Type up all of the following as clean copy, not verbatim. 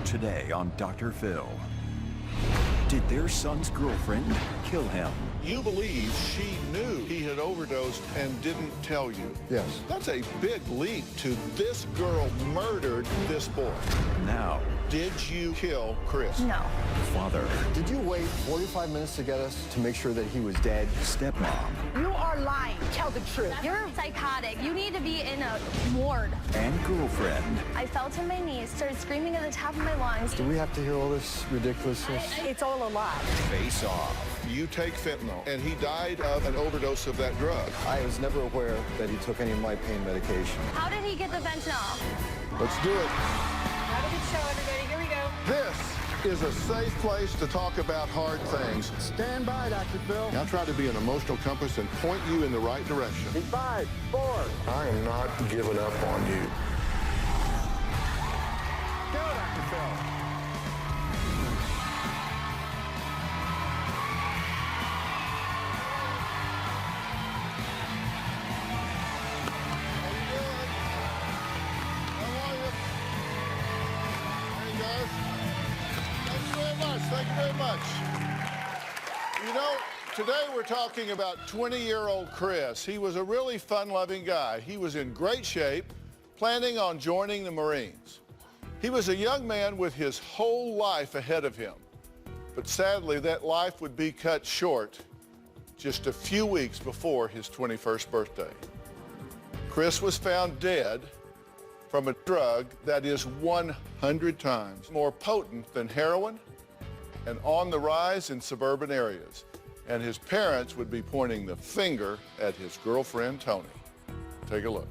Today on Dr. Phil. Did their son's girlfriend kill him? You believe she knew he had overdosed and didn't tell you. Yes. That's a big leap to this girl murdered this boy. Now, Did you kill Chris? No. father, Did you wait 45 minutes to get us to make sure that he was dead? stepmom, You are lying. Tell the truth. You're psychotic. You need to be in a ward. and girlfriend. I fell to my knees, started screaming at the top of my lungs. Do we have to hear all this ridiculousness? It's all a lie. Face Off. You take fentanyl, and he died of an overdose of that drug. I was never aware that he took any of my pain medication. How did he get the fentanyl? Let's do it. Have a good show, everybody. Here we go. This is a safe place to talk about hard things. Stand by, Dr. Phil. I'll try to be an emotional compass and point you in the right direction. 5, 4. I am not giving up on you. Go, Dr. Phil. Thank you very much. You know, today we're talking about 20-year-old Chris. He was a really fun-loving guy. He was in great shape, planning on joining the Marines. He was a young man with his whole life ahead of him. But sadly, that life would be cut short just a few weeks before his 21st birthday. Chris was found dead from a drug that is 100 times more potent than heroin and on the rise in suburban areas. And his parents would be pointing the finger at his girlfriend, Tony. Take a look.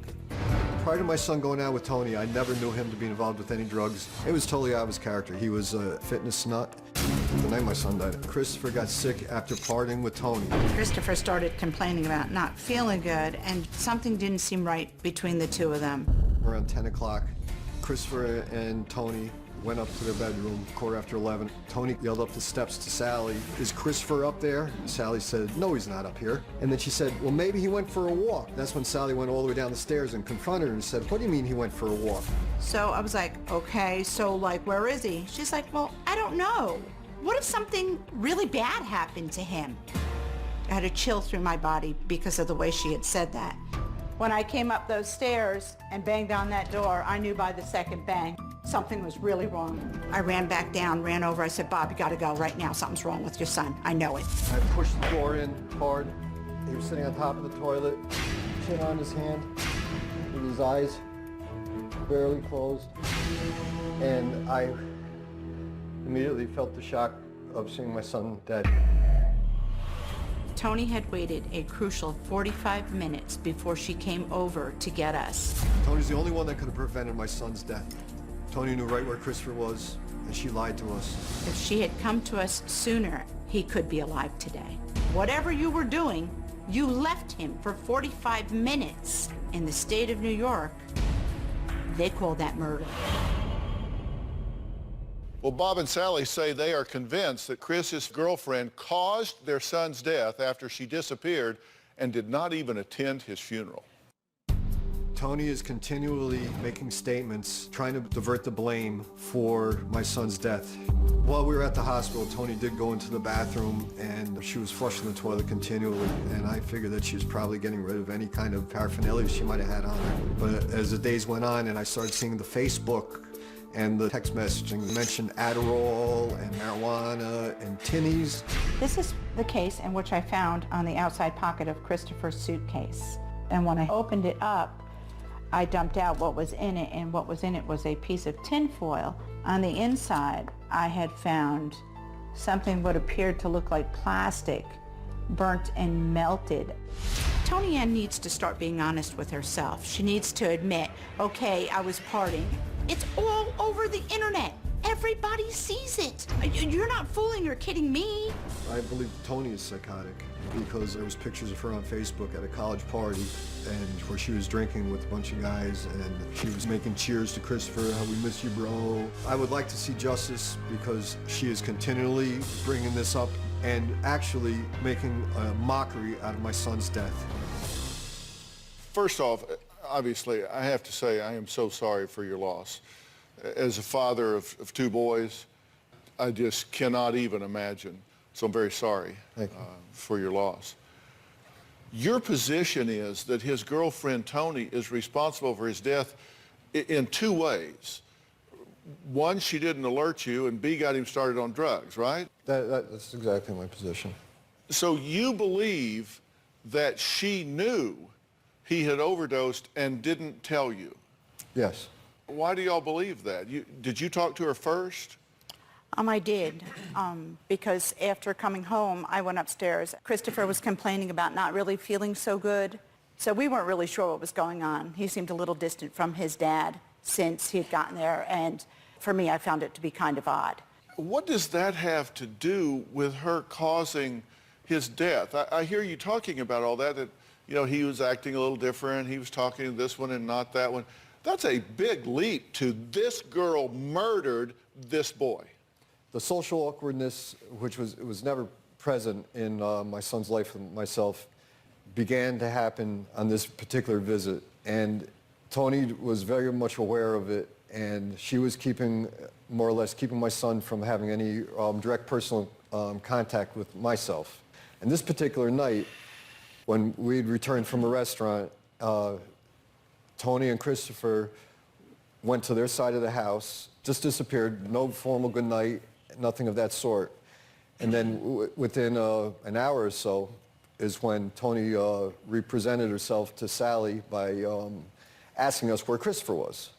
Prior to my son going out with Tony, I never knew him to be involved with any drugs. It was totally out of his character. He was a fitness nut. The night my son died, Christopher got sick after partying with Tony. Christopher started complaining about not feeling good, and something didn't seem right between the two of them. Around 10 o'clock, Christopher and Tony went up to their bedroom, 11:15. Tony yelled up the steps to Sally, "Is Christopher up there?" Sally said, "No, he's not up here." And then she said, "Well, maybe he went for a walk." That's when Sally went all the way down the stairs and confronted her and said, "What do you mean he went for a walk?" So I was like, okay, so like, where is he? She's like, well, I don't know. What if something really bad happened to him? I had a chill through my body because of the way she had said that. When I came up those stairs and banged on that door, I knew by the second bang something was really wrong. I ran back down, ran over. I said, Bob, you got to go right now. Something's wrong with your son. I know it. I pushed the door in hard. He was sitting on top of the toilet, chin on his hand, with his eyes barely closed. And I immediately felt the shock of seeing my son dead. Tony had waited a crucial 45 minutes before she came over to get us. Tony's the only one that could have prevented my son's death. Tony knew right where Christopher was, and she lied to us. If she had come to us sooner, he could be alive today. Whatever you were doing, you left him for 45 minutes. In the state of New York, they call that murder. Well, Bob and Sally say they are convinced that Chris's girlfriend caused their son's death after she disappeared and did not even attend his funeral. Tony is continually making statements, trying to divert the blame for my son's death. While we were at the hospital, Tony did go into the bathroom and she was flushing the toilet continually, and I figured that she was probably getting rid of any kind of paraphernalia she might have had on her. But as the days went on and I started seeing the Facebook and the text messaging mentioned Adderall and marijuana and tinnies. This is the case in which I found on the outside pocket of Christopher's suitcase. And when I opened it up, I dumped out what was in it, and what was in it was a piece of tin foil. On the inside, I had found something what appeared to look like plastic, burnt and melted. Tony Ann needs to start being honest with herself. She needs to admit, okay, I was partying. It's all over the internet. Everybody sees it. You're not fooling or kidding me. I believe Tony is psychotic because there was pictures of her on Facebook at a college party and where she was drinking with a bunch of guys and she was making cheers to Christopher, how we miss you, bro. I would like to see justice because she is continually bringing this up and actually making a mockery out of my son's death. First off, obviously, I have to say I am so sorry for your loss. as a father of two boys, I just cannot even imagine. So I'm very sorry for your loss. Your position is that his girlfriend, Toni, is responsible for his death in two ways. One, she didn't alert you, and B, got him started on drugs, right? That's exactly my position. So you believe that she knew he had overdosed and didn't tell you? Yes. Why do y'all believe that? Did you talk to her first? I did, because after coming home, I went upstairs. Christopher was complaining about not really feeling so good, so we weren't really sure what was going on. He seemed a little distant from his dad since he had gotten there, and for me, I found it to be kind of odd. What does that have to do with her causing his death? I hear you talking about all that, you know, he was acting a little different, he was talking to this one and not that one. That's a big leap to this girl murdered this boy. The social awkwardness, which was never present in my son's life and myself, began to happen on this particular visit. And Toni was very much aware of it, and she was more or less keeping my son from having any direct personal contact with myself. And this particular night, when we'd returned from a restaurant, Toni and Christopher went to their side of the house, just disappeared, no formal good night, nothing of that sort. And then within an hour or so is when Toni represented herself to Sally by asking us where Christopher was.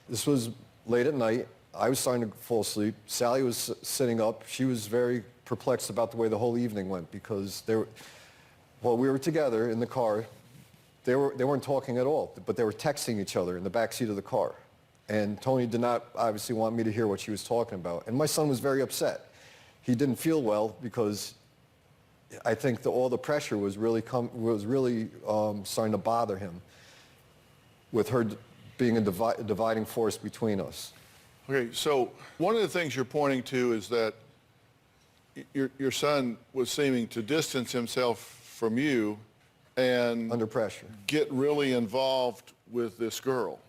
This was late at night. I was starting to fall asleep. Sally was sitting up. She was very perplexed about the way the whole evening went because while we were together in the car, they weren't talking at all, but they were texting each other in the backseat of the car. And Toni did not obviously want me to hear what she was talking about. And my son was very upset. He didn't feel well because I think all the pressure was really starting to bother him with her being a dividing force between us. Okay, so one of the things you're pointing to is that your son was seeming to distance himself from you and Under pressure. get really involved with this girl.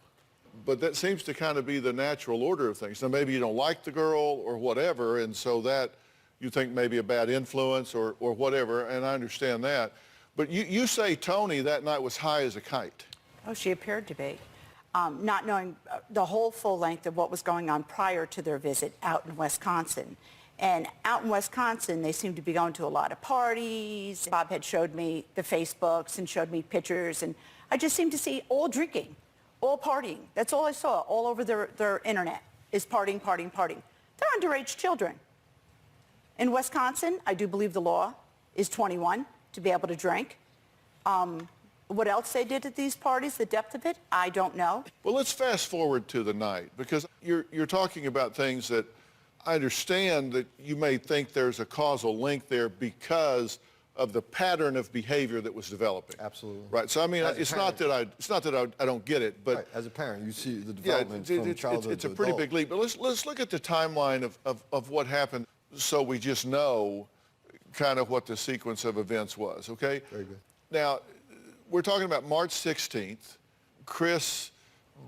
But that seems to kind of be the natural order of things. Now, maybe you don't like the girl or whatever, and so that you think maybe a bad influence or whatever, and I understand that. But you say Toni that night was high as a kite. Oh, she appeared to be. Not knowing the whole full length of what was going on prior to their visit out in Wisconsin. And out in Wisconsin, they seemed to be going to a lot of parties. Bob had showed me the Facebooks and showed me pictures, and I just seemed to see all drinking, all partying. That's all I saw all over their internet is partying, partying, partying. They're underage children. In Wisconsin, I do believe the law is 21 to be able to drink. What else they did at these parties, the depth of it, I don't know. Well, let's fast forward to the night, because you're talking about things that I understand that you may think there's a causal link there because of the pattern of behavior that was developing. Absolutely. Right. So I mean, it's not that I don't get it, but Right. As a parent, you see the development from childhood it's a to pretty adult. big leap. But let's look at the timeline of what happened, so we just know kind of what the sequence of events was. Okay. Very good. Now, we're talking about March 16th. Chris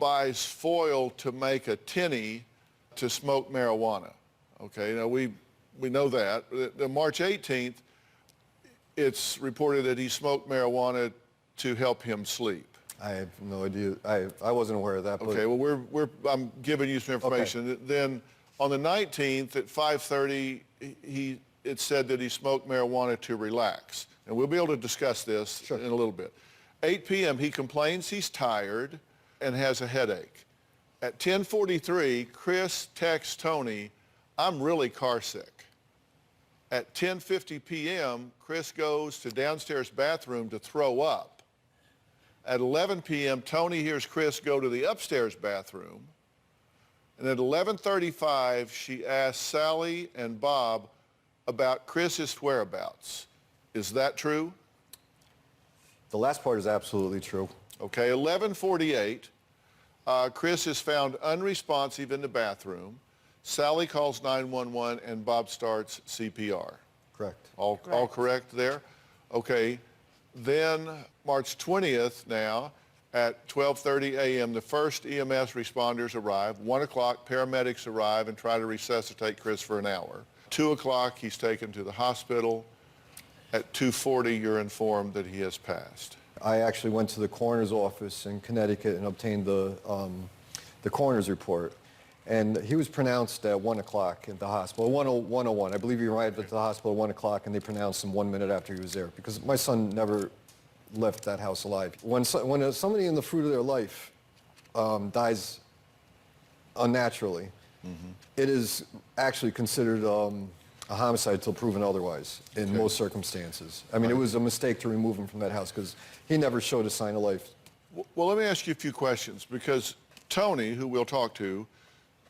buys foil to make a tinny to smoke marijuana. Okay, now we know that. March 18th, it's reported that he smoked marijuana to help him sleep. I have no idea. I wasn't aware of that. But Okay, well, I'm giving you some information. Okay. Then on the 19th at 5:30, it said that he smoked marijuana to relax. And we'll be able to discuss this Sure. in a little bit. 8 p.m., he complains he's tired and has a headache. At 10:43, Chris texts Toni, "I'm really car sick." At 10:50 p.m., Chris goes to downstairs bathroom to throw up. At 11 p.m., Toni hears Chris go to the upstairs bathroom. And at 11:35, she asks Sally and Bob about Chris's whereabouts. Is that true? the last part is absolutely true. Okay, 11:48, Chris is found unresponsive in the bathroom. Sally calls 911 and Bob starts CPR. Correct. All correct there? Okay. Then March 20th now, At 12:30 a.m., the first EMS responders arrive. 1 o'clock, paramedics arrive and try to resuscitate Chris for an hour. 2 o'clock, he's taken to the hospital. At 2:40, you're informed that he has passed. I actually went to the coroner's office in Connecticut and obtained the coroner's report. And he was pronounced at 1 o'clock at the hospital, 1:01. I believe he arrived at the hospital at 1 o'clock, and they pronounced him 1 minute after he was there, because my son never left that house alive. When somebody in the fruit of their life dies unnaturally, it is actually considered a homicide till proven otherwise in most circumstances. I mean, it was a mistake to remove him from that house because he never showed a sign of life. Well, let me ask you a few questions, because Tony, who we'll talk to,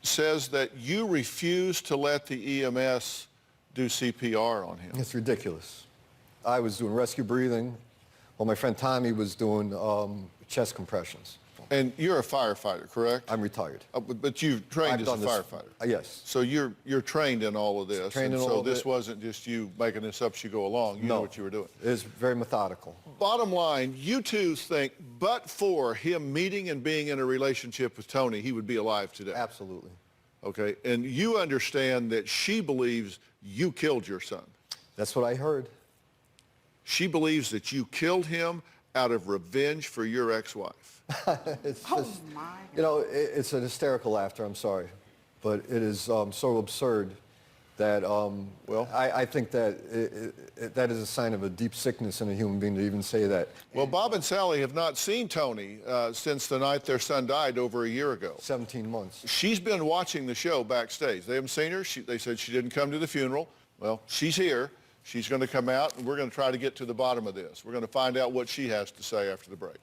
says that you refused to let the EMS do CPR on him. It's ridiculous. I was doing rescue breathing, while my friend Tommy was doing chest compressions. And you're a firefighter, correct? I'm retired. But you've trained as a firefighter. Yes. So you're trained in all of this. Trained in all so of this it. wasn't just you making this up as you go along. You know what you were doing. It was very methodical. Bottom line, you two think, but for him meeting and being in a relationship with Tony, he would be alive today. Absolutely. Okay. And you understand that she believes you killed your son. That's what I heard. She believes that you killed him out of revenge for your ex-wife. It's just, you know, it's an hysterical laughter, I'm sorry. But it is so absurd that, well, I think that that is a sign of a deep sickness in a human being to even say that. Well, Bob and Sally have not seen Tony since the night their son died over a year ago. 17 months. She's been watching the show backstage. They haven't seen her. They said she didn't come to the funeral. Well, she's here. She's going to come out, and we're going to try to get to the bottom of this. We're going to find out what she has to say after the break.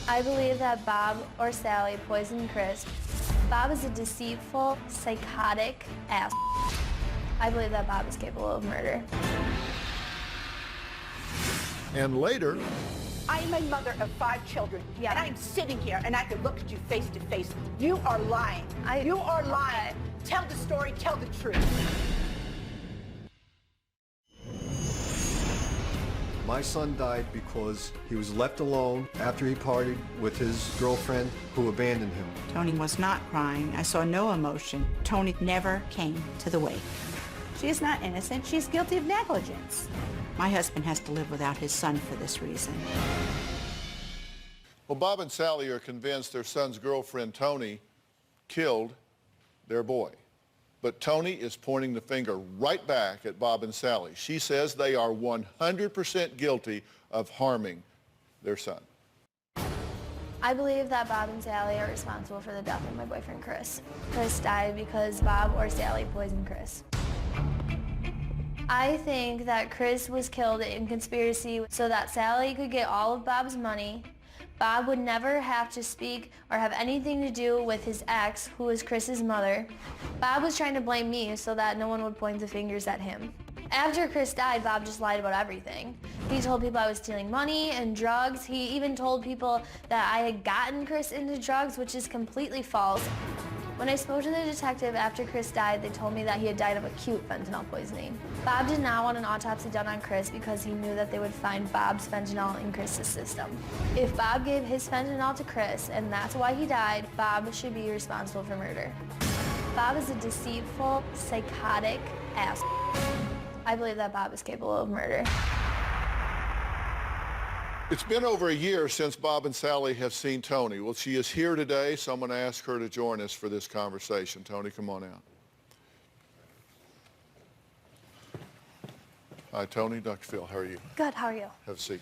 I believe that Bob or Sally poisoned Chris. Bob is a deceitful, psychotic ass. I believe that Bob is capable of murder. And later, I am a mother of 5 children, and I'm sitting here, and I can look at you face to face. You are lying. You are lying. Tell the story. Tell the truth. My son died because he was left alone after he partied with his girlfriend who abandoned him. Tony was not crying. I saw no emotion. Tony never came to the wake. She is not innocent. She's guilty of negligence. My husband has to live without his son for this reason. well, Bob and Sally are convinced their son's girlfriend, Tony, killed their boy. But Tony is pointing the finger right back at Bob and Sally. She says they are 100% guilty of harming their son. I believe that Bob and Sally are responsible for the death of my boyfriend, Chris. Chris died because Bob or Sally poisoned Chris. I think that Chris was killed in conspiracy so that Sally could get all of Bob's money. Bob would never have to speak or have anything to do with his ex, who was Chris's mother. Bob was trying to blame me so that no one would point the fingers at him. After Chris died, Bob just lied about everything. He told people I was stealing money and drugs. He even told people that I had gotten Chris into drugs, which is completely false. When I spoke to the detective after Chris died, they told me that he had died of acute fentanyl poisoning. Bob did not want an autopsy done on Chris because he knew that they would find Bob's fentanyl in Chris's system. If Bob gave his fentanyl to Chris and that's why he died, Bob should be responsible for murder. Bob is a deceitful, psychotic ass. I believe that Bob is capable of murder. It's been over a year since Bob and Sally have seen Tony. Well, she is here today, so I'm going to ask her to join us for this conversation. Tony, come on out. Hi, Tony. Dr. Phil, how are you? Good, how are you? Have a seat.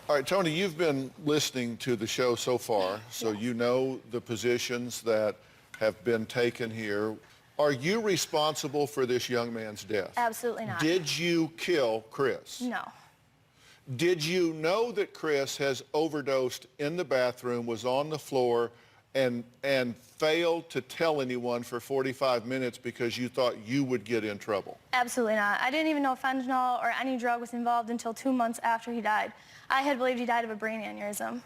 All right, Tony, you've been listening to the show so far, so you know the positions that have been taken here. Are you responsible for this young man's death? Absolutely not. Did you kill Chris? No. Did you know that Chris has overdosed in the bathroom, was on the floor, and failed to tell anyone for 45 minutes because you thought you would get in trouble? Absolutely not. I didn't even know fentanyl or any drug was involved until 2 months after he died. I had believed he died of a brain aneurysm.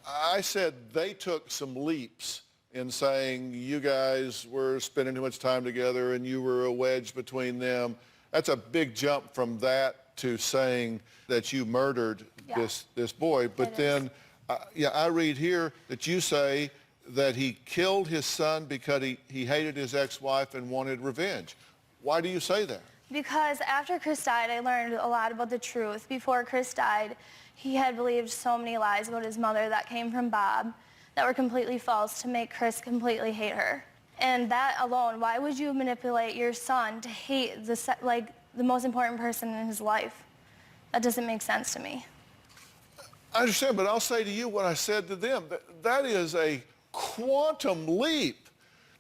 I said they took some leaps in saying you guys were spending too much time together and you were a wedge between them. That's a big jump from that to saying that you murdered this boy. But then, I read here that you say that he killed his son because he hated his ex-wife and wanted revenge. Why do you say that? Because after Chris died, I learned a lot about the truth. Before Chris died, he had believed so many lies about his mother that came from Bob that were completely false to make Chris completely hate her. And that alone, why would you manipulate your son to hate the most important person in his life? That doesn't make sense to me. I understand, but I'll say to you what I said to them. That is a quantum leap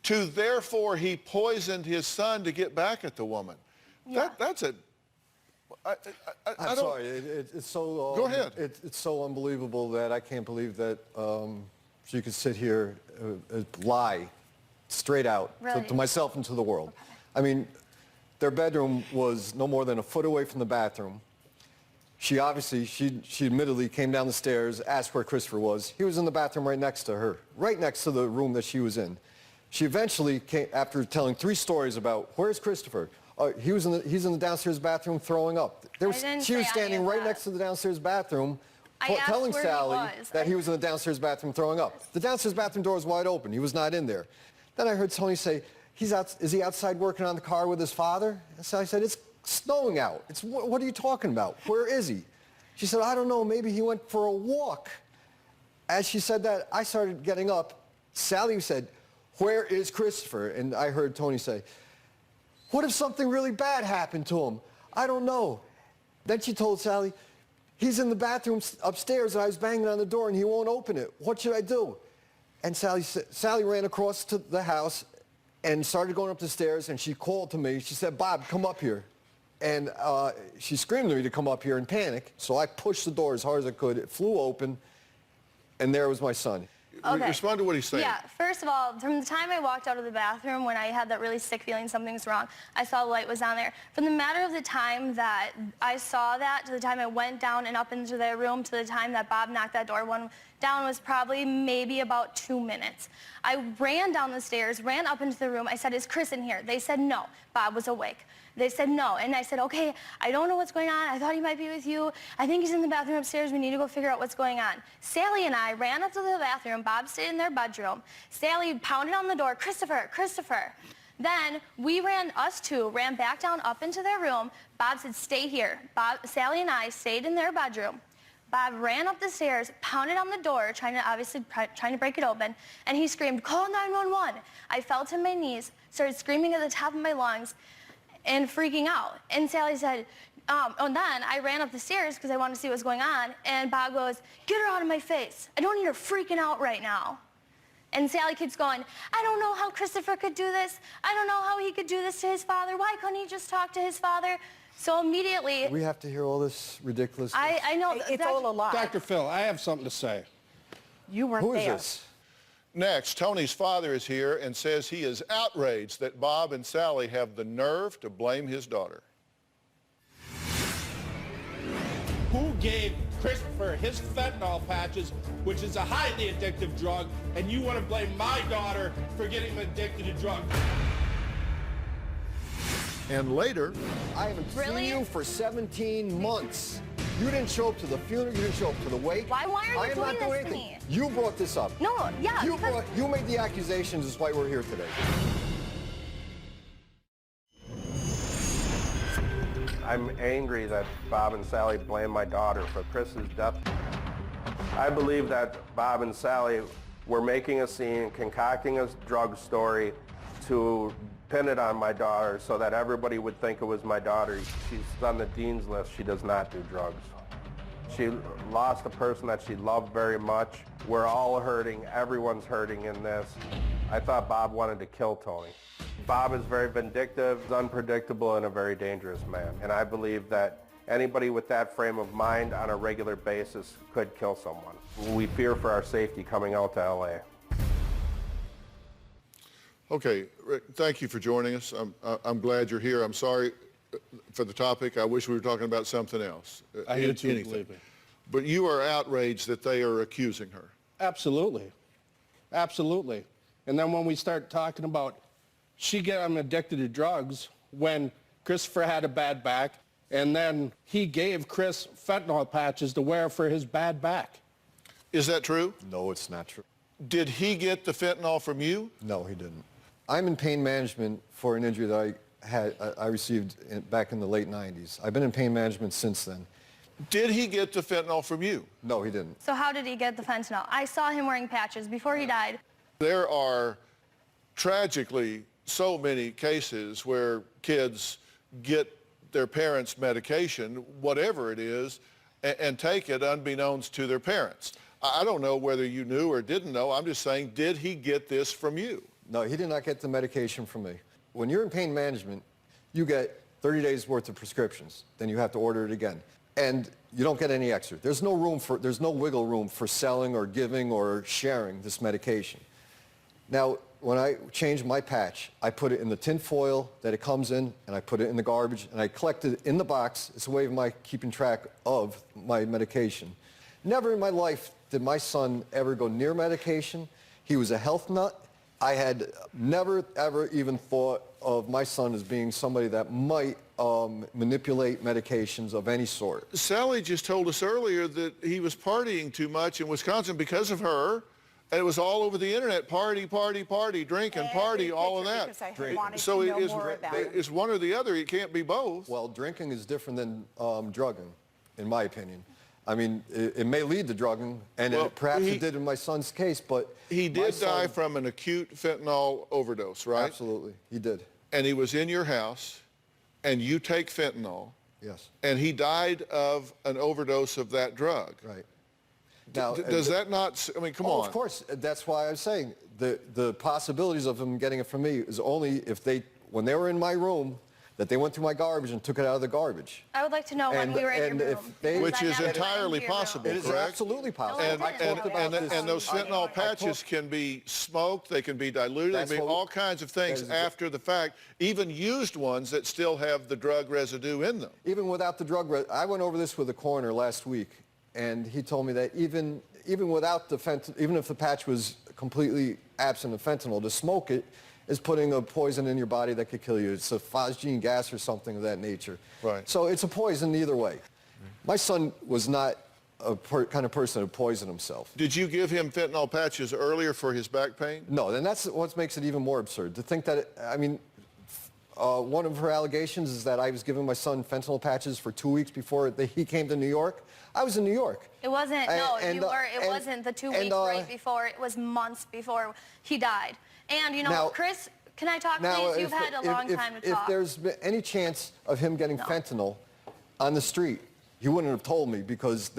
to therefore he poisoned his son to get back at the woman. Yeah. That's a... I'm sorry. It's so... Go ahead. It's so unbelievable that I can't believe that you could sit here lie straight out to myself and to the world. Okay. I mean, their bedroom was no more than a foot away from the bathroom. She admittedly came down the stairs, asked where Christopher was. He was in the bathroom right next to her, right next to the room that she was in. She eventually came, after telling 3 stories about, where's Christopher? He's in the downstairs bathroom throwing up. She was standing right next to the downstairs bathroom telling Sally that he was in the downstairs bathroom throwing up. The downstairs bathroom door was wide open. He was not in there. Then I heard Tony say, is he outside working on the car with his father? And so I said, it's snowing out. What are you talking about? Where is he? She said, I don't know, maybe he went for a walk. As she said that, I started getting up. Sally said, where is Christopher? And I heard Tony say, what if something really bad happened to him? I don't know. Then she told Sally, he's in the bathroom upstairs and I was banging on the door and he won't open it. What should I do? And Sally ran across to the house and started going up the stairs and she called to me. She said, Bob, come up here. And she screamed at me to come up here in panic. So I pushed the door as hard as I could. It flew open and there was my son. Okay. Respond to what he's saying. Yeah, first of all, from the time I walked out of the bathroom when I had that really sick feeling something's wrong, I saw the light was down there. From the matter of the time that I saw that to the time I went down and up into their room to the time that Bob knocked that door down was probably maybe about 2 minutes. I ran down the stairs, ran up into the room. I said, is Chris in here? They said no. Bob was awake. They said no. And I said, okay, I don't know what's going on. I thought he might be with you. I think he's in the bathroom upstairs. We need to go figure out what's going on. Sally and I ran up to the bathroom. Bob stayed in their bedroom. Sally pounded on the door, Christopher, Christopher. Then us two ran back down up into their room. Bob said, stay here. Sally and I stayed in their bedroom. Bob ran up the stairs, pounded on the door, trying to break it open, and he screamed, call 911. I fell to my knees, started screaming at the top of my lungs, and freaking out. And Sally said, and then I ran up the stairs because I wanted to see what was going on, and Bob goes, get her out of my face. I don't need her freaking out right now. And Sally keeps going, I don't know how Christopher could do this. I don't know how he could do this to his father. Why couldn't he just talk to his father? So immediately... We have to hear all this ridiculous... I know... It's all a lie. Dr. Phil, I have something to say. You weren't there. Who is this? Next, Tony's father is here and says he is outraged that Bob and Sally have the nerve to blame his daughter. Who gave Christopher his fentanyl patches, which is a highly addictive drug, and you want to blame my daughter for getting addicted to drugs? And later... I haven't seen you for 17 months. You didn't show up to the funeral. You didn't show up to the wake. Why are you doing this to anything. me? You brought this up. No, yeah. You made the accusations. That's why we're here today. I'm angry that Bob and Sally blame my daughter for Chris's death. I believe that Bob and Sally were making a scene, concocting a drug story to pin it on my daughter so that everybody would think it was my daughter. She's on the dean's list. She does not do drugs. She lost a person that she loved very much. We're all hurting. Everyone's hurting in this. I thought Bob wanted to kill Tony. Bob is very vindictive, unpredictable, and a very dangerous man. And I believe that anybody with that frame of mind on a regular basis could kill someone. We fear for our safety coming out to LA. Okay, Rick, thank you for joining us. I'm glad you're here. I'm sorry for the topic. I wish we were talking about something else. I do too, believe me. But you are outraged that they are accusing her. Absolutely. Absolutely. And then when we start talking about she got him addicted to drugs when Christopher had a bad back, and then he gave Chris fentanyl patches to wear for his bad back. Is that true? No, it's not true. Did he get the fentanyl from you? No, he didn't. I'm in pain management for an injury that I received back in the late 90s. I've been in pain management since then. Did he get the fentanyl from you? No, he didn't. So how did he get the fentanyl? I saw him wearing patches before he died. There are tragically so many cases where kids get their parents' medication, whatever it is, and take it unbeknownst to their parents. I don't know whether you knew or didn't know. I'm just saying, did he get this from you? No, he did not get the medication from me. When you're in pain management, you get 30 days worth of prescriptions. Then you have to order it again. And you don't get any extra. There's no wiggle room for selling or giving or sharing this medication. Now, when I change my patch, I put it in the tin foil that it comes in, and I put it in the garbage, and I collect it in the box. It's a way of my keeping track of my medication. Never in my life did my son ever go near medication. He was a health nut. I had never, ever even thought of my son as being somebody that might manipulate medications of any sort. Sally just told us earlier that he was partying too much in Wisconsin because of her. And it was all over the internet, party, party, party, drinking, party, all of that. So it's one or the other. It can't be both. Well, drinking is different than drugging, in my opinion. I mean, it may lead to drugging, and perhaps it did in my son's case, but... He did die from an acute fentanyl overdose, right? Absolutely, he did. And he was in your house, and you take fentanyl. Yes. And he died of an overdose of that drug. Right. Now, does that not, I mean, come on. Of course, that's why I was saying the possibilities of him getting it from me is only if when they were in my room, that they went through my garbage and took it out of the garbage. I would like to know when we were in your room. Which is entirely possible, correct? It is absolutely possible. And those fentanyl patches can be smoked, they can be diluted, they can be all kinds of things after the fact, even used ones that still have the drug residue in them. Even without the drug residue, I went over this with a coroner last week, and he told me that even without the fentanyl, even if the patch was completely absent of fentanyl, to smoke it is putting a poison in your body that could kill you. It's a phosgene gas or something of that nature. Right. So it's a poison either way. My son was not a kind of person to poison himself. Did you give him fentanyl patches earlier for his back pain? No, and that's what makes it even more absurd. To think that, I mean, one of her allegations is that I was giving my son fentanyl patches for 2 weeks before he came to New York. I was in New York. It wasn't, it wasn't the 2 weeks right before. It was months before he died. And, you know, now, Chris, can I talk, please? You've had a long time to talk. If there's been any chance of him getting fentanyl on the street, he wouldn't have told me because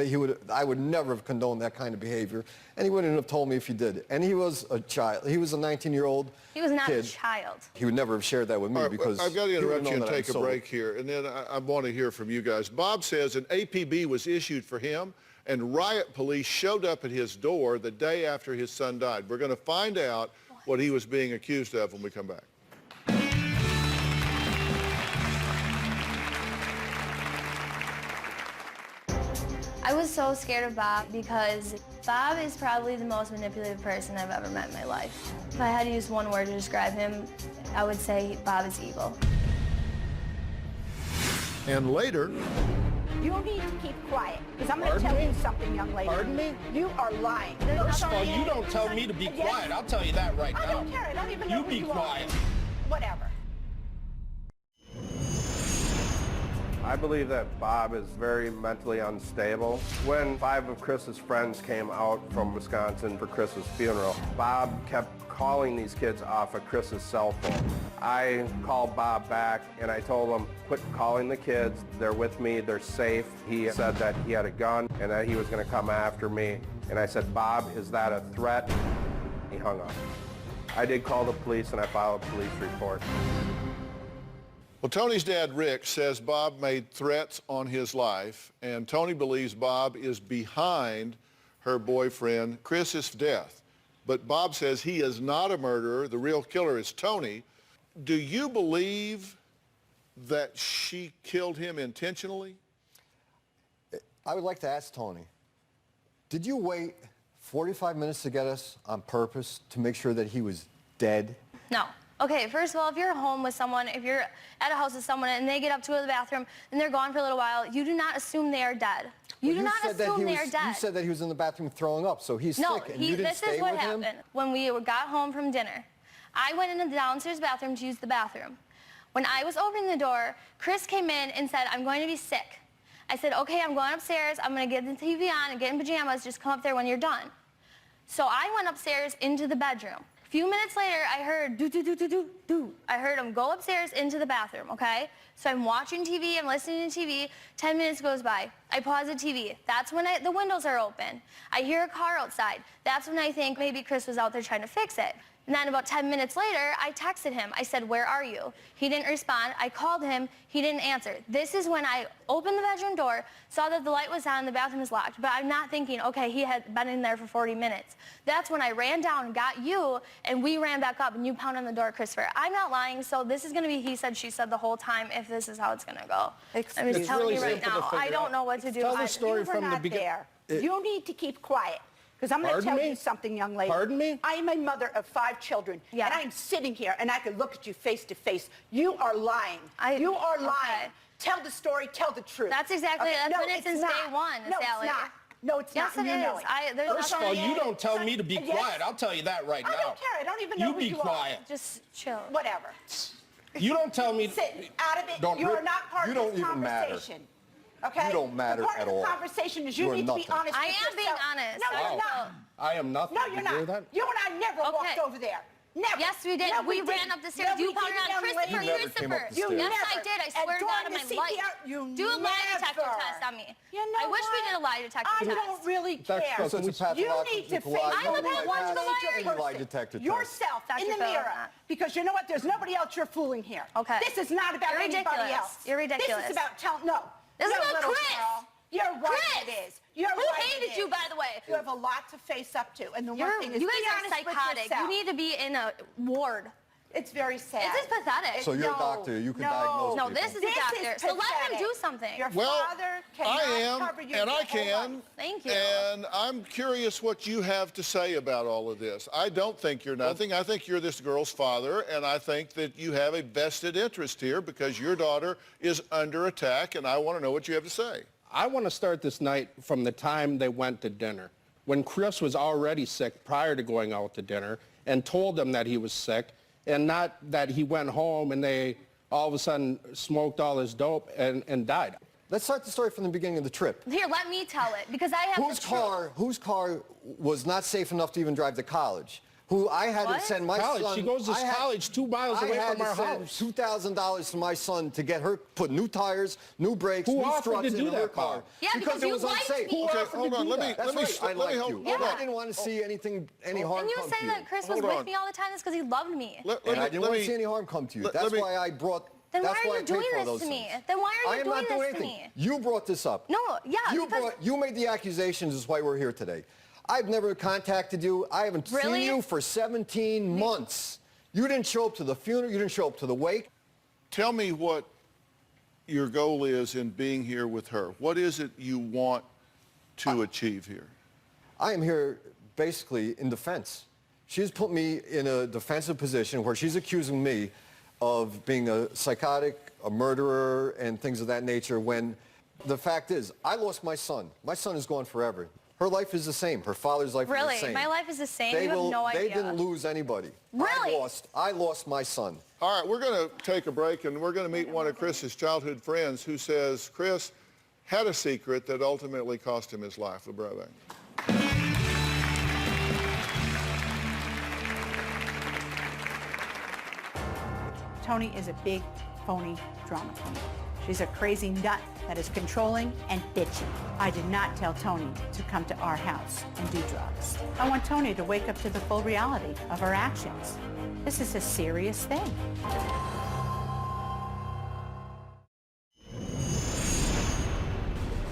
I would never have condoned that kind of behavior, and he wouldn't have told me if he did. And he was a child. He was a 19-year-old kid. He was not a child. He would never have shared that with me because I've got to interrupt you and take a break here, and then I want to hear from you guys. Bob says an APB was issued for him, and riot police showed up at his door the day after his son died. We're going to find out what he was being accused of when we come back. I was so scared of Bob because Bob is probably the most manipulative person I've ever met in my life. If I had to use one word to describe him, I would say Bob is evil. And later... You need to keep quiet, because I'm going to tell you something, young lady. Pardon me? You are lying. First of all, you don't tell me to be quiet. I'll tell you that right now. I don't care. I don't even know You who be you quiet. are. Whatever. I believe that Bob is very mentally unstable. When 5 of Chris's friends came out from Wisconsin for Chris's funeral, Bob kept calling these kids off of Chris's cell phone. I called Bob back and I told him, quit calling the kids. They're with me. They're safe. He said that he had a gun and that he was going to come after me. And I said, Bob, is that a threat? He hung up. I did call the police and I filed a police report. Well, Tony's dad, Rick, says Bob made threats on his life, and Tony believes Bob is behind her boyfriend Chris's death. But Bob says he is not a murderer. The real killer is Tony. Do you believe that she killed him intentionally? I would like to ask Tony, did you wait 45 minutes to get us on purpose to make sure that he was dead? No. Okay, first of all, if you're home with someone, if you're at a house with someone and they get up to go to the bathroom and they're gone for a little while, you do not assume they are dead. You do not assume they are dead. You said that he was in the bathroom throwing up, so he's No, sick, and you didn't stay this is what with him? happened. When we got home from dinner, I went into the downstairs bathroom to use the bathroom. When I was opening the door, Chris came in and said, I'm going to be sick. I said, okay, I'm going upstairs. I'm going to get the TV on and get in pajamas. Just come up there when you're done. So I went upstairs into the bedroom. A few minutes later, I heard do. I heard him go upstairs into the bathroom, okay? So I'm watching TV, I'm listening to TV. 10 minutes goes by. I pause the TV. That's when the windows are open. I hear a car outside. That's when I think maybe Chris was out there trying to fix it. And then about 10 minutes later, I texted him. I said, where are you? He didn't respond. I called him. He didn't answer. This is when I opened the bedroom door, saw that the light was on, the bathroom was locked. But I'm not thinking, okay, he had been in there for 40 minutes. That's when I ran down and got you, and we ran back up, and you pounded on the door, Christopher. I'm not lying, so this is going to be he said, she said the whole time if this is how it's going to go. I'm just telling you right now. I don't know what to do. Tell the story You were from the not beginning. there. You need to keep quiet. Because I'm going to Pardon tell me? you something, young lady. Pardon me? I am a mother of 5 children, Yeah. and I am sitting here, and I can look at you face to face. You are lying. You are lying. Okay. Tell the story. Tell the truth. That's exactly Okay? that's No, been it it's since not. day one, No, Sally. it's not. No, it's Yes, not. it You know is. it. There's First of all, you don't tell me to be Yes. quiet. I'll tell you that right now. I don't care. I don't even know You who be you quiet. Just chill. are. Whatever. You don't tell me. Sit out of it. Don't You are rip- not part you of don't this even matter. conversation. Okay? You don't matter the part at of all. the conversation is you You are need to be nothing. honest I with am being yourself. honest. No, Wow. you're not. I am nothing. No, you're You hear not. that? You and I never Okay. walked over there. Never. Yes, we did. No, we ran didn't. up the stairs. No, You we pounded didn't, on young Christopher. lady. You never came up Christopher. the You stairs. Yes, never. I did. I And swear to God during on the my CPR, life. you Do a lie detector never. test on me. You know I wish we what? did a lie detector I test. don't really Dr. care. Phil, So it's a You pathological need to face lie. I'm a one pathological major liar. Any lie person. detector test. Yourself Dr. in the Phil, mirror. Because you know what? There's nobody else you're fooling here. Okay. This is not about You're anybody ridiculous. else. You're ridiculous. This is about telling. No. This is No, about little Chris. girl. You're right. Chris. It is. You're Who right. hated it you, is. by the way? You have a lot to face up to, and the one thing is You be guys are honest with psychotic. You yourself. need to be in a ward. It's very sad. This is pathetic. So you're a No, doctor. You can no. diagnose No, people. this is a This doctor. is So let him pathetic. do something. Your Well, father cannot I am, cover you and your I whole can. life. Thank you. And I'm curious what you have to say about all of this. I don't think you're nothing. I think you're this girl's father, and I think that you have a vested interest here because your daughter is under attack, and I want to know what you have to say. I want to start this night from the time they went to dinner. When Chris was already sick prior to going out to dinner and told them that he was sick, and not that he went home and they all of a sudden smoked all his dope and died. Let's start the story from the beginning of the trip. Here, let me tell it because I have Whose car was not safe enough to even drive to college? Who I had What? to send my College. son. She goes to I had- college 2 miles away I had from our to send house. $2,000 to my son to get her put new tires, new brakes, Who new offered struts to do into her that, car. Bob? Yeah, because it you was liked unsafe. me. Okay, offered hold to on. do Let me, that? That's let me, right. I let me liked hold, you. hold I on. didn't want to see any harm And you come say to that Chris was Hold on. with me all the time. That's because he loved me. And I didn't want to see any harm come to you. let That's me- why I brought. Then why that's are why you I paid doing for all this those to me? things. Then why are you I am doing not doing this to anything. me? You brought this up. No, yeah, because- You made the accusations. Is why we're here today. I've never contacted you. I haven't Really? seen you for 17 months. You didn't show up to the funeral. You didn't show up to the wake. Tell me what your goal is in being here with her. What is it you want to achieve here? I am here basically in defense. She's put me in a defensive position where she's accusing me of being a psychotic, a murderer, and things of that nature, when the fact is, I lost my son. My son is gone forever. Her life is the same. Her father's life Really? is the same. My life is the same? You have no They idea. didn't lose anybody. Really? I lost my son. All right, we're going to take a break, and we're going to meet one of Chris's childhood friends who says Chris had a secret that ultimately cost him his life. We'll be right back. Tony is a big, phony drama queen. She's a crazy nut that is controlling and bitchy. I did not tell Tony to come to our house and do drugs. I want Tony to wake up to the full reality of her actions. This is a serious thing.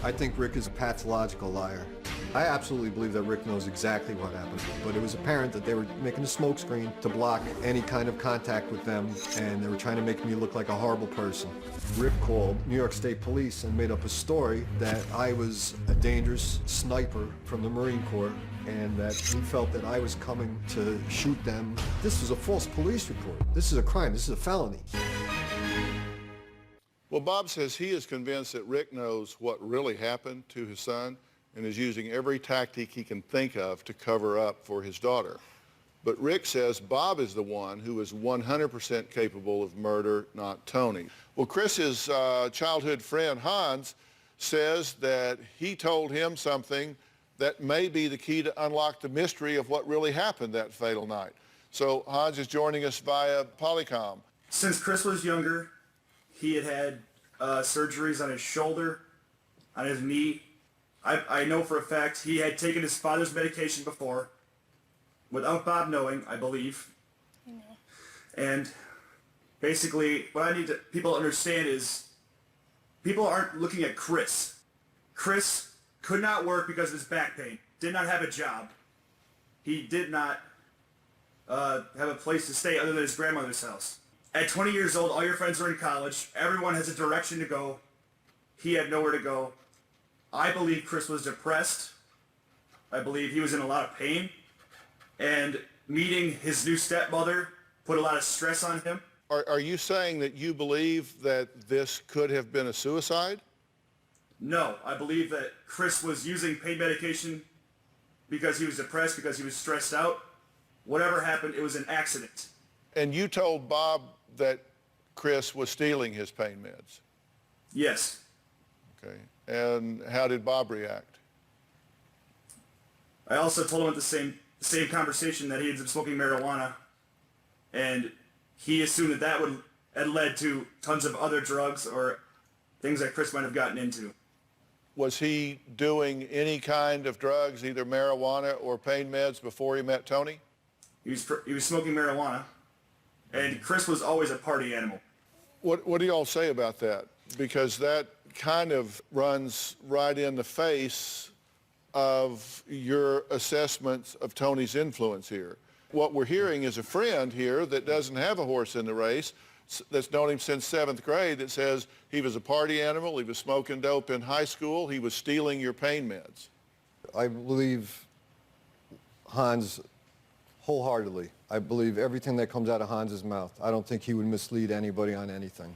I think Rick is a pathological liar. I absolutely believe that Rick knows exactly what happened, but it was apparent that they were making a smokescreen to block any kind of contact with them, and they were trying to make me look like a horrible person. Rick called New York State Police and made up a story that I was a dangerous sniper from the Marine Corps, and that he felt that I was coming to shoot them. This was a false police report. This is a crime. This is a felony. Well, Bob says he is convinced that Rick knows what really happened to his son and is using every tactic he can think of to cover up for his daughter. But Rick says Bob is the one who is 100% capable of murder, not Tony. Well, Chris's childhood friend Hans says that he told him something that may be the key to unlock the mystery of what really happened that fatal night. So Hans is joining us via Polycom. Since Chris was younger, he had surgeries on his shoulder, on his knee. I know for a fact he had taken his father's medication before, without Bob knowing, I believe. And basically, what I need people to understand is people aren't looking at Chris. Chris could not work because of his back pain, did not have a job. He did not have a place to stay other than his grandmother's house. At 20 years old, all your friends are in college. Everyone has a direction to go. He had nowhere to go. I believe Chris was depressed. I believe he was in a lot of pain. And meeting his new stepmother put a lot of stress on him. Are you saying that you believe that this could have been a suicide? No, I believe that Chris was using pain medication because he was depressed, because he was stressed out. Whatever happened, it was an accident. And you told Bob that Chris was stealing his pain meds? Yes. Okay. And how did Bob react? I also told him at the same conversation that he had been smoking marijuana, and he assumed that had led to tons of other drugs or things that Chris might have gotten into. Was he doing any kind of drugs, either marijuana or pain meds, before he met Tony? He was smoking marijuana, and Chris was always a party animal. What do y'all say about that? Because that kind of runs right in the face of your assessments of Tony's influence here. What we're hearing is a friend here that doesn't have a horse in the race, that's known him since 7th grade, that says he was a party animal, he was smoking dope in high school, he was stealing your pain meds. I believe Hans wholeheartedly. I believe everything that comes out of Hans's mouth. I don't think he would mislead anybody on anything.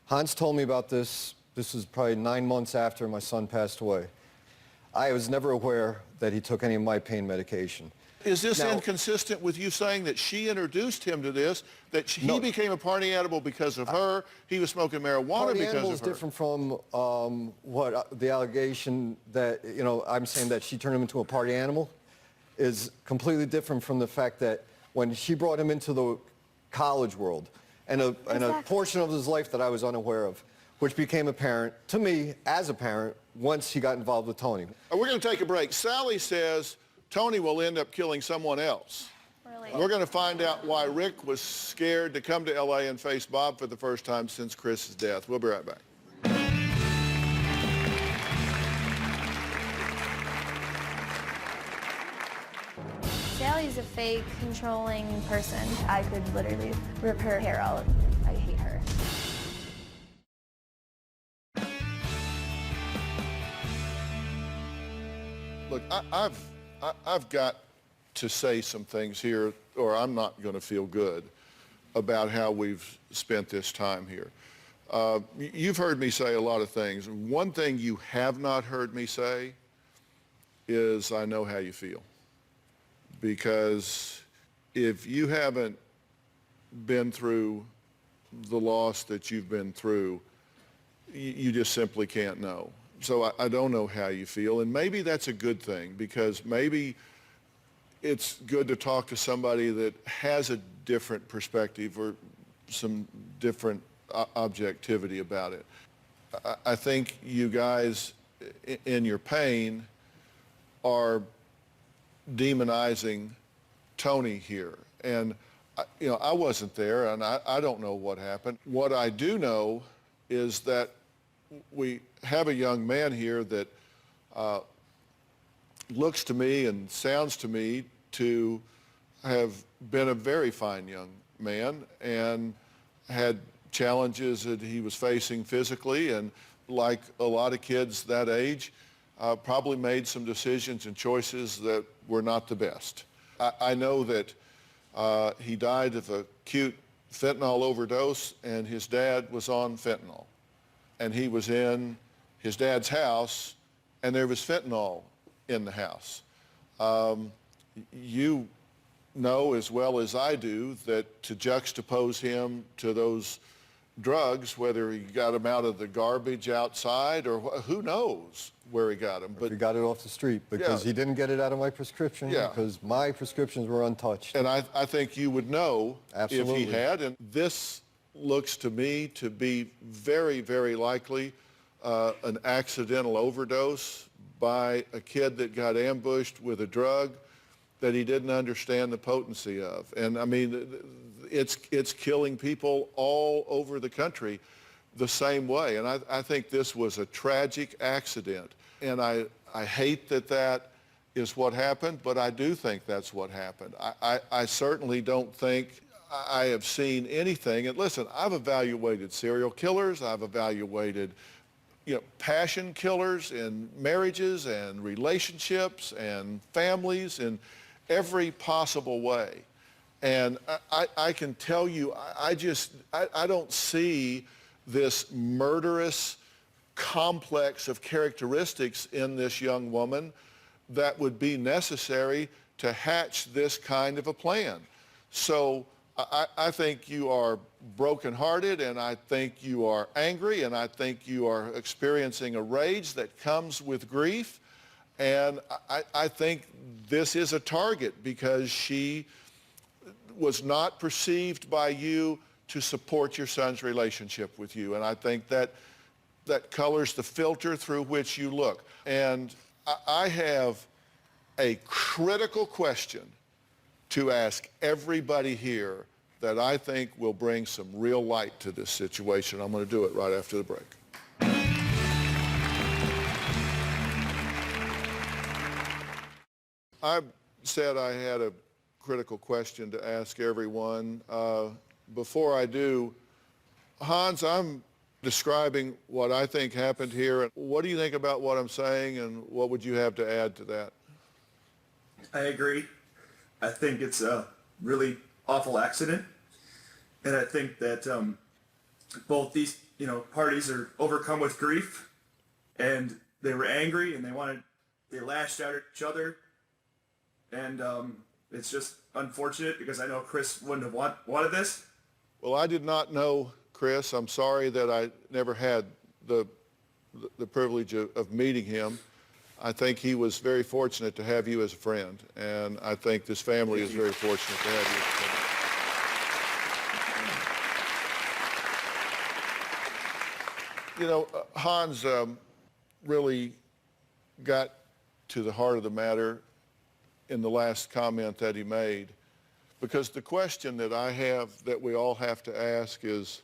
Hans told me about this. This was probably 9 months after my son passed away. I was never aware that he took any of my pain medication. Is this Now, inconsistent with you saying that she introduced him to this, that he became a party animal because of her, he was smoking marijuana because of her? Party animal is different from the allegation that, I'm saying that she turned him into a party animal is completely different from the fact that when she brought him into the college world and a portion of his life that I was unaware of, which became apparent to me as a parent once he got involved with Tony. We're going to take a break. Sally says Tony will end up killing someone else. Really? We're going to find out why Rick was scared to come to L.A. and face Bob for the first time since Chris's death. We'll be right back. Sally's a fake, controlling person. I could literally rip her hair out. I hate her. Look, I've got to say some things here, or I'm not going to feel good about how we've spent this time here. You've heard me say a lot of things. One thing you have not heard me say is I know how you feel. Because if you haven't been through the loss that you've been through, you just simply can't know. So I don't know how you feel, and maybe that's a good thing, because maybe it's good to talk to somebody that has a different perspective or some different objectivity about it. I think you guys, in your pain, are demonizing Tony here. And, I wasn't there, and I don't know what happened. What I do know is that we have a young man here that looks to me and sounds to me to have been a very fine young man and had challenges that he was facing physically, and like a lot of kids that age, probably made some decisions and choices that were not the best. I know that he died of acute fentanyl overdose, and his dad was on fentanyl. And he was in his dad's house, and there was fentanyl in the house. You know as well as I do that to juxtapose him to those drugs, whether he got them out of the garbage outside or who knows where he got them. But he got it off the street because he didn't get it out of my prescription because my prescriptions were untouched. And I think you would know Absolutely. if he had. And this looks to me to be very, very likely an accidental overdose by a kid that got ambushed with a drug that he didn't understand the potency of. And I mean, it's killing people all over the country the same way. And I think this was a tragic accident. And I hate that that is what happened, but I do think that's what happened. I certainly don't think I have seen anything. And listen, I've evaluated serial killers. I've evaluated passion killers in marriages and relationships and families in every possible way. And I can tell you, I don't see this murderous complex of characteristics in this young woman that would be necessary to hatch this kind of a plan. So I think you are brokenhearted, and I think you are angry, and I think you are experiencing a rage that comes with grief. And I think this is a target because she was not perceived by you to support your son's relationship with you. And I think that colors the filter through which you look. And I have a critical question to ask everybody here that I think will bring some real light to this situation. I'm going to do it right after the break. I said I had a critical question to ask everyone. Before I do, Hans, I'm describing what I think happened here. What do you think about what I'm saying, and what would you have to add to that? I agree. I think it's a really awful accident, and I think that both these parties are overcome with grief, and they were angry, and they lashed out at each other, and it's just unfortunate because I know Chris wouldn't have wanted this. Well, I did not know Chris. I'm sorry that I never had the privilege of meeting him. I think he was very fortunate to have you as a friend, and I think this family is very fortunate to have you as a friend. Hans really got to the heart of the matter in the last comment that he made, because the question that I have, that we all have to ask is,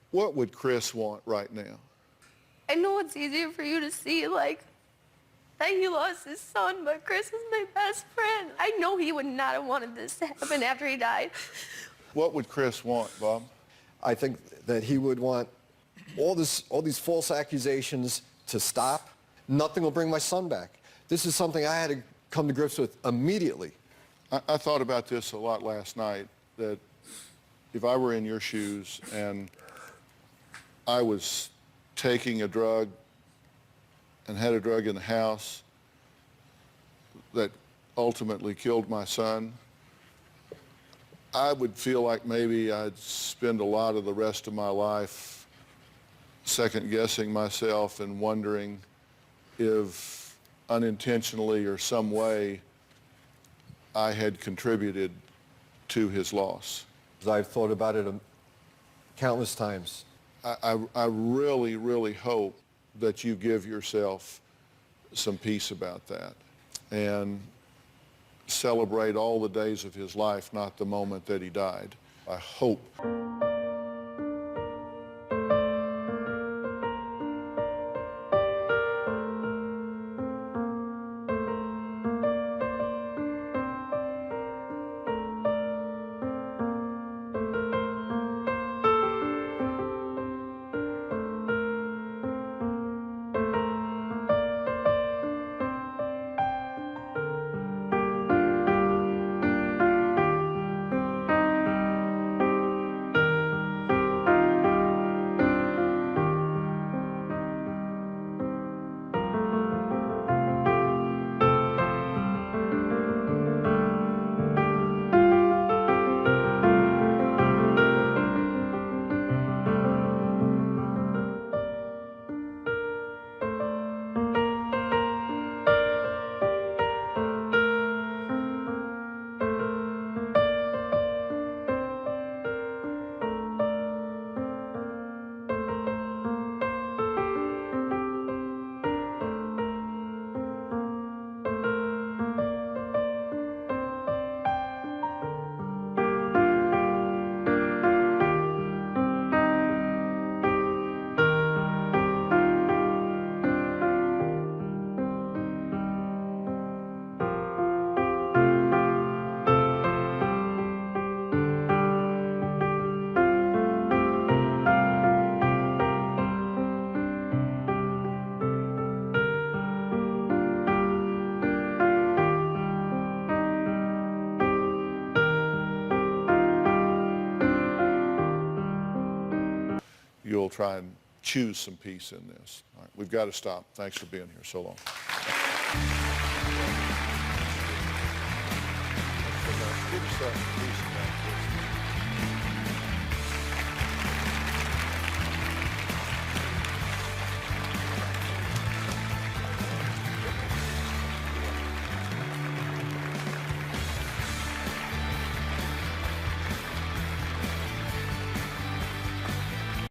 what would Chris want right now? I know it's easier for you to see, that he lost his son, but Chris is my best friend. I know he would not have wanted this to happen after he died. What would Chris want, Bob? I think that he would want all these false accusations to stop. Nothing will bring my son back. This is something I had to come to grips with immediately. I thought about this a lot last night, that if I were in your shoes and I was taking a drug and had a drug in the house that ultimately killed my son, I would feel like maybe I'd spend a lot of the rest of my life second-guessing myself and wondering if unintentionally or some way I had contributed to his loss. I've thought about it countless times. I really, really hope that you give yourself some peace about that and celebrate all the days of his life, not the moment that he died. I hope. you'll try and choose some peace in this. All right, we've got to stop. Thanks for being here so long. Give us some peace in that.